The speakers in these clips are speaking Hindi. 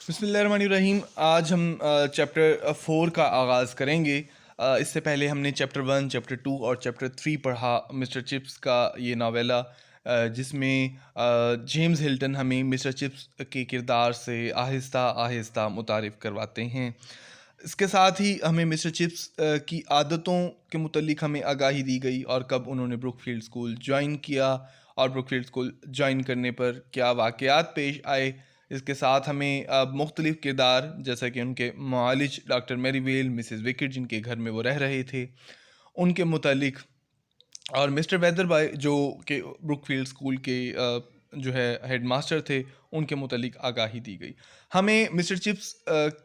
बिस्मिल्लाहिर्रहमानिर्रहीम। आज हम चैप्टर 4 का आगाज़ करेंगे। इससे पहले हमने चैप्टर 1, चैप्टर 2 और चैप्टर 3 पढ़ा मिस्टर चिप्स का ये नावेला, जिसमें जेम्स हिल्टन हमें मिस्टर चिप्स के किरदार से आहिस्ता आहिस्ता मुतारिफ़ करवाते हैं। इसके साथ ही हमें मिस्टर चिप्स की आदतों के मुतल्लिक हमें आगाही दी गई और कब उन्होंने ब्रुकफील्ड स्कूल ज्वाइन किया और ब्रुकफील्ड स्कूल ज्वाइन करने पर क्या वाक़यात पेश आए। इसके साथ हमें मुख्तलिफ़ किरदार जैसा कि उनके मुआलिज डॉक्टर मैरीवेल, मिसेस विकेट जिनके घर में वो रह रहे थे, उनके मुतालिक और मिस्टर वेदरबॉय जो कि ब्रुकफील्ड स्कूल के जो है हेडमास्टर थे, उनके मुतालिक आगाही दी गई। हमें मिस्टर चिप्स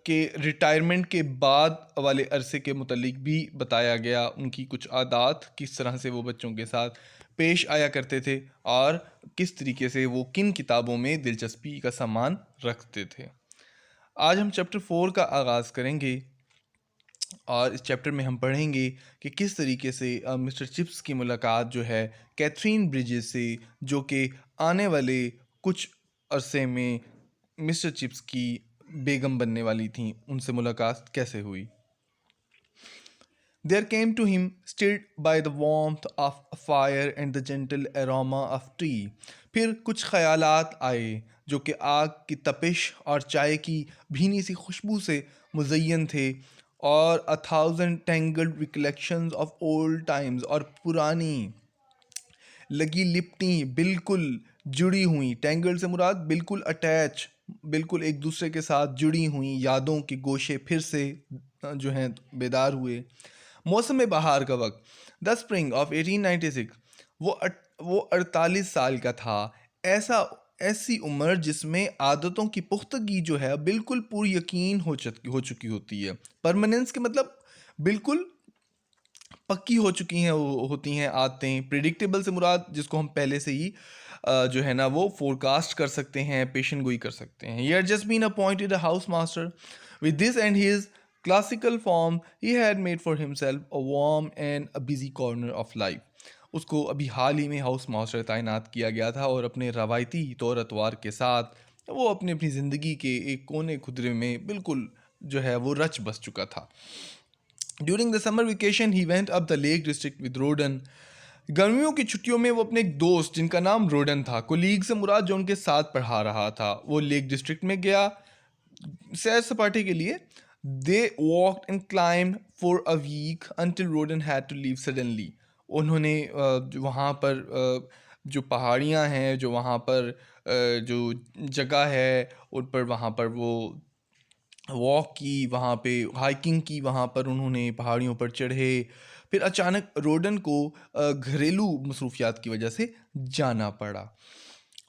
के रिटायरमेंट के बाद वाले अरसे के मुतालिक भी बताया गया, उनकी कुछ आदात किस तरह से वो बच्चों के साथ पेश आया करते थे और किस तरीके से वो किन किताबों में दिलचस्पी का सामान रखते थे। आज हम चैप्टर 4 का आगाज़ करेंगे और इस चैप्टर में हम पढ़ेंगे कि किस तरीके से मिस्टर चिप्स की मुलाकात जो है कैथरीन ब्रिजेस से, जो कि आने वाले कुछ अरसे में मिस्टर चिप्स की बेगम बनने वाली थी, उनसे मुलाकात कैसे हुई। There came to him, stirred by the warmth of a fire and the gentle aroma of tea. फिर कुछ ख्यालात आए जो कि आग की तपिश और चाय की भीनी सी खुशबू से मुज़य्यन थे, और a thousand tangled recollections of old times, और पुरानी लगी लिपटी बिल्कुल जुड़ी हुई, टैंगल्ड से मुराद बिल्कुल अटैच, बिल्कुल एक दूसरे के साथ जुड़ी हुई यादों के गोशे फिर से जो हैं बेदार हुए। मौसम बहार का वक्त, द स्प्रिंग ऑफ 1896, वो 48 साल का था। ऐसी उम्र जिसमें आदतों की पुख्तगी जो है बिल्कुल पूरी यकीन हो चुकी होती है। परमानेंस के मतलब बिल्कुल पक्की हो चुकी हैं होती हैं आदतें। प्रिडिक्टेबल से मुराद जिसको हम पहले से ही जो है ना वो फोरकास्ट कर सकते हैं, पेशन गोई कर सकते हैं। He had just been appointed a house master with this and his classical form he had made for himself a warm and a busy corner of life. उसको अभी हाल ही में हाउस मास्टर तैनात किया गया था और अपने रवायती तौर अतवार के साथ वो अपनी अपनी ज़िंदगी के एक कोने खुदरे में बिल्कुल जो है वो रच बस चुका था। During the summer vacation he went up the lake district with Rodon. गर्मियों की छुट्टियों में वो अपने एक दोस्त जिनका नाम रोडन था, कोलीग से मुराद जो उनके साथ पढ़ा रहा था, वो लेक डिस्ट्रिक्ट में गया सैर सपाटे के लिए। They walked and climbed for a week until Rodon had to leave suddenly. उन्होंने वहाँ पर जो पहाड़ियाँ हैं, जो वहाँ पर जो जगह है उन पर, वहाँ पर वो वॉक की, वहाँ पे हाइकिंग की, वहाँ पर उन्होंने पहाड़ियों पर चढ़े। फिर अचानक रोडन को घरेलू मसरूफियात की वजह से जाना पड़ा।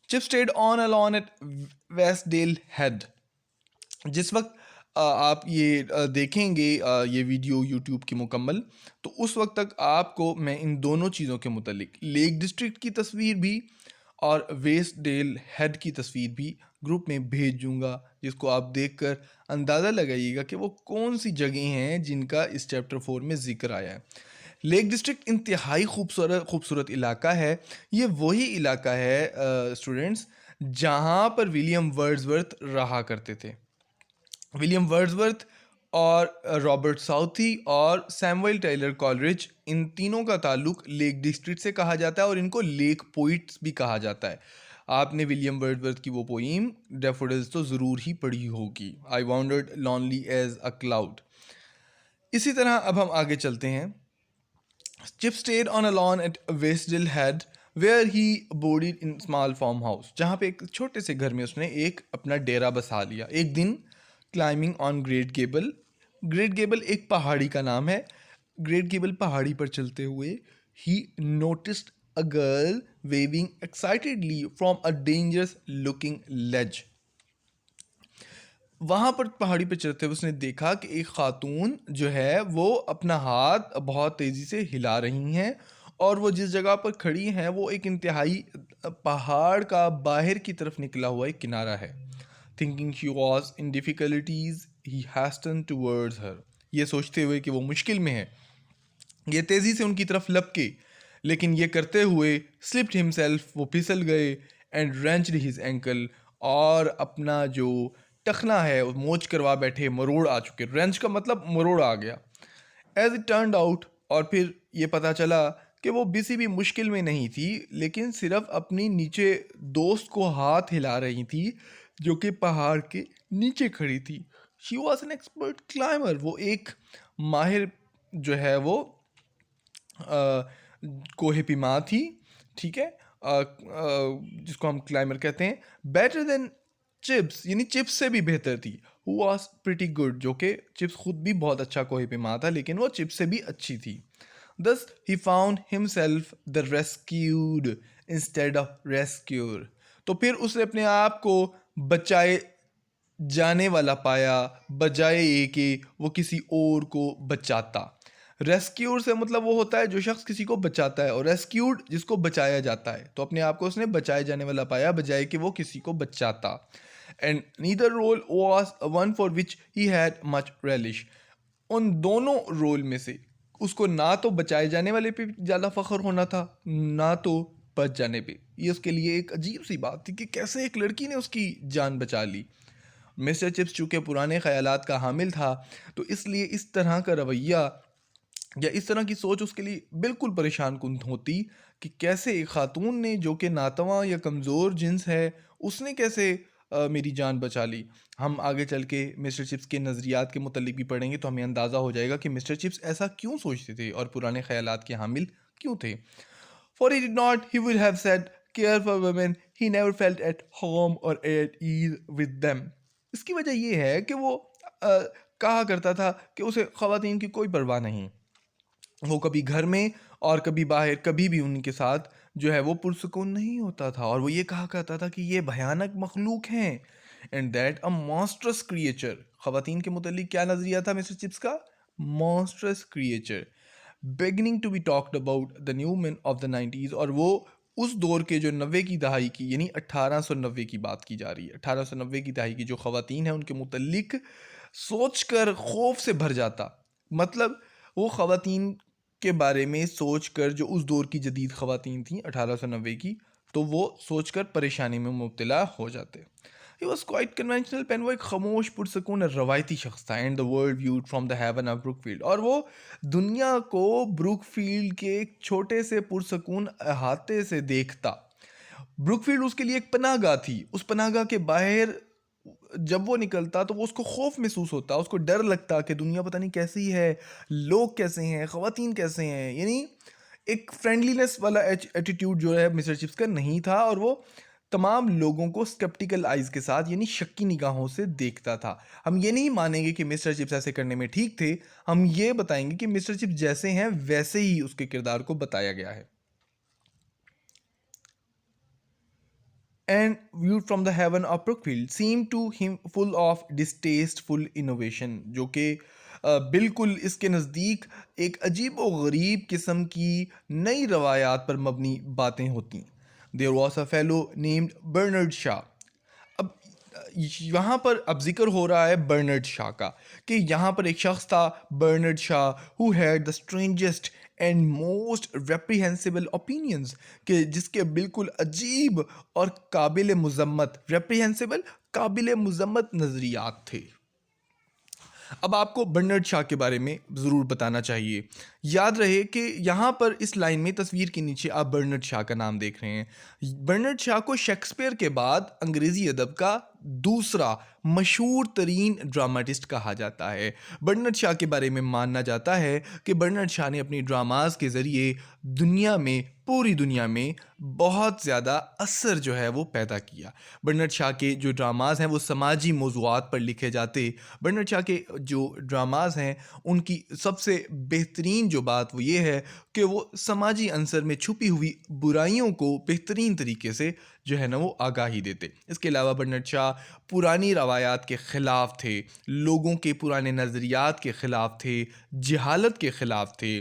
Chip stayed on alone at Westdale Head. जिस वक्त आप ये देखेंगे ये वीडियो यूट्यूब की मुकम्मल, तो उस वक्त तक आपको मैं इन दोनों चीज़ों के मुतल्लिक लेक डिस्ट्रिक्ट की तस्वीर भी और वेस्टडेल हेड की तस्वीर भी ग्रुप में भेजूंगा, जिसको आप देखकर अंदाज़ा लगाइएगा कि वो कौन सी जगह हैं जिनका इस चैप्टर 4 में ज़िक्र आया है। लेक डिस्ट्रिक्ट इंतहाई खूबसूरत इलाका है। ये वही इलाका है स्टूडेंट्स जहाँ पर विलियम वर्ड्सवर्थ रहा करते थे। विलियम वर्ड्सवर्थ और रॉबर्ट साउथी और सैमुअल टेलर कॉलरिज, इन तीनों का ताल्लुक लेक डिस्ट्रिक्ट से कहा जाता है और इनको लेक पोइट्स भी कहा जाता है। आपने विलियम वर्ड्सवर्थ की वो पोइम डैफोडिल्स तो ज़रूर ही पढ़ी होगी, I wandered lonely as a cloud. इसी तरह अब हम आगे चलते हैं। Chip stayed on alone at Westdale Head where he boarded in small farm house, जहाँ पे एक छोटे से घर में उसने एक अपना डेरा बसा लिया। एक दिन climbing on great Gable, great Gable एक पहाड़ी का नाम है, ग्रेट गेबल पहाड़ी पर चलते हुए he noticed a girl waving excitedly from a dangerous looking ledge. वहाँ पर पहाड़ी पे चढ़ते हुए उसने देखा कि एक खातून जो है वो अपना हाथ बहुत तेज़ी से हिला रही हैं, और वो जिस जगह पर खड़ी हैं वो एक इंतहाई पहाड़ का बाहर की तरफ निकला हुआ एक किनारा है। Thinking she was in difficulties he hastened towards her. ये सोचते हुए कि वो मुश्किल में है, ये तेज़ी से उनकी तरफ लपके, लेकिन ये करते हुए स्लिप्ड हिमसेल्फ, वो फिसल गए, एंड रेंच्ड हिज एंकल, और अपना जो टखना है, मोच करवा बैठे, मरोड़ आ चुके। रेंच का मतलब मरोड़ आ गया। एज इट टर्न्ड आउट, और फिर ये पता चला कि वो किसी भी मुश्किल में नहीं थी, लेकिन सिर्फ अपनी नीचे दोस्त को हाथ हिला रही थी जो कि पहाड़ के नीचे खड़ी थी। She was an expert climber, वो एक माहिर जो है वो कोहे पिमा थी, ठीक है, जिसको हम क्लाइंबर कहते हैं। बेटर देन चिप्स, यानी चिप्स से भी बेहतर थी। हु वॉज प्रिटी गुड, जो कि चिप्स खुद भी बहुत अच्छा कोहे पिमा था, लेकिन वो चिप्स से भी अच्छी थी। Thus he found himself the rescued instead of rescuer. तो फिर उसने अपने आप को बचाए जाने वाला पाया, बजाय ये कि वो किसी और को बचाता। रेस्क्यूर से मतलब वो होता है जो शख्स किसी को बचाता है, और रेस्क्यूड जिसको बचाया जाता है। तो अपने आप को उसने बचाए जाने वाला पाया, बजाय कि वो किसी को बचाता। And neither role was one for which he had much relish. उन दोनों रोल में से उसको ना तो बचाए जाने वाले पे ज़्यादा फ़ख्र होना था, ना तो बच जाने पे। ये उसके लिए एक अजीब सी बात थी कि कैसे एक लड़की ने उसकी जान बचा ली। मिस्टर चिप्स चूँकि पुराने ख़यालात का हामिल था, तो इसलिए इस तरह का रवैया या इस तरह की सोच उसके लिए बिल्कुल परेशान कुन होती कि कैसे एक ख़ातून ने, जो कि नातवा या कमज़ोर जिन्स है, उसने कैसे मेरी जान बचा ली। हम आगे चल के मिस्टर चिप्स के नज़रियात के मुतल्लिक भी पढ़ेंगे, तो हमें अंदाज़ा हो जाएगा कि मिस्टर चिप्स ऐसा क्यों सोचते थे और पुराने ख़यालात के हामिल क्यों थे। For he did not, he would have said, care for women, he never felt at home or at ease with them. इसकी वजह ये है कि वो कहा करता था कि उसे ख़वातीन की कोई परवाह नहीं। वो कभी घर में और कभी बाहर, कभी भी उनके साथ जो है वो पुरसुकून नहीं होता था, और वो ये कहा करता था कि ये भयानक मखलूक हैं। And that a monstrous creature, ख़वातीन के मुतल्लिक क्या नज़रिया था मिस्टर चिप्स का? Monstrous creature beginning to be talked about the new man of the 90s। और वो उस दौर के जो 90 की दहाई की, यानी 1890 की बात की जा रही है, 1890 की दहाई की जो ख़वातीन हैं उनके मुतल्लिक सोच कर खौफ से भर जाता। मतलब वो ख़वातीन के बारे में सोच कर, जो उस दौर की जदीद ख़वातीन थी 1890 की, तो वो सोच कर परेशानी में मुब्तला हो जाते। He was quite conventional, पेन वो एक खामोश पुरसकून रवायती शख्स था। And the world viewed from the haven of Brookfield, और वो दुनिया को ब्रुकफील्ड के एक छोटे से पुरसकून अहाते से देखता। ब्रुकफील्ड उसके लिए एक पनाहगाह थी। उस पनाहगाह के बाहर जब वो निकलता तो वो उसको खौफ महसूस होता, उसको डर लगता कि दुनिया पता नहीं कैसी है, लोग कैसे हैं, ख़वातीन कैसे हैं। यानी एक फ्रेंडलीनेस वाला एटीट्यूड जो है मिस्टर चिप्स का नहीं था, और वो तमाम लोगों को स्केप्टिकल आइज़ के साथ, यानी शक्की निगाहों से देखता था। हम ये नहीं मानेंगे कि मिस्टर चिप्स ऐसे करने में ठीक थे, हम ये बताएंगे कि मिस्टर चिप्स जैसे हैं वैसे ही उसके किरदार को बताया गया है। And viewed from the heaven of Brookfield seemed to him full of distasteful innovation, जो कि बिल्कुल इसके नज़दीक एक अजीब व गरीब किस्म की नई रवायात पर मबनी बातें होती। There was a fellow named Bernard Shaw. अब यहाँ पर अब जिक्र हो रहा है बर्नर्ड शा का, कि यहाँ पर एक शख्स था Bernard Shaw, who had the strangest and most reprehensible opinions, कि जिसके बिल्कुल अजीब और काबिल मुज़म्मत, रेप्रीहेंसिबल काबिल मुज़म्मत नज़रियात थे। अब आपको बर्नर्ड शा के बारे में ज़रूर बताना चाहिए। याद रहे कि यहाँ पर इस लाइन में तस्वीर के नीचे आप बर्नर्ड शा का नाम देख रहे हैं। बर्नर्ड शा को शेक्सपियर के बाद अंग्रेज़ी अदब का दूसरा मशहूर तरीन ड्रामाटिस्ट कहा जाता है। बर्नर्ड शा के बारे में माना जाता है कि बर्नर्ड शा ने अपनी ड्रामास के ज़रिए दुनिया में, पूरी दुनिया में बहुत ज़्यादा असर जो है वो पैदा किया। बर्नर्ड शा के जो ड्रामास हैं वो समाजी मौज़ूआत पर लिखे जाते। बर्नर्ड शा के जो ड्रामास हैं उनकी सबसे बेहतरीन जो बात वो ये है कि वो समाजी अंसर में छुपी हुई बुराइयों को बेहतरीन तरीके से जो है ना वो आगाही देते। इसके अलावा बर्नर्ड शा पुरानी रवायात के ख़िलाफ़ थे, लोगों के पुराने नज़रियात के ख़िलाफ़ थे, जहालत के ख़िलाफ़ थे।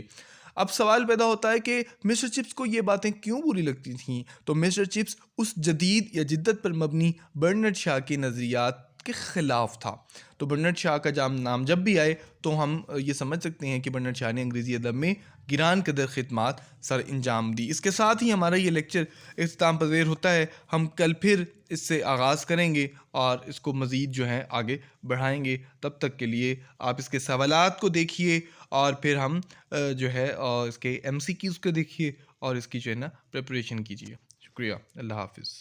अब सवाल पैदा होता है कि मिस्टर चिप्स को ये बातें क्यों बुरी लगती थीं? तो मिस्टर चिप्स उस जदीद या जिद्दत पर मबनी बर्नर्ड शा के नज़रियात के ख़िलाफ़ था। तो बर्नर्ड शाह का नाम जब भी आए तो हम ये समझ सकते हैं कि बर्नर्ड शाह ने अंग्रेज़ी अदब में गिरान कदर खिदमात सर अंजाम दी। इसके साथ ही हमारा ये लेक्चर इख्तिताम पज़ीर होता है। हम कल फिर इससे आगाज़ करेंगे और इसको मज़ीद जो है आगे बढ़ाएंगे। तब तक के लिए आप इसके सवालात को देखिए और फिर हम जो है इसके MCQs को देखिए और इसकी जो है ना प्रिपरेशन कीजिए। शुक्रिया। अल्लाह हाफ़िज़।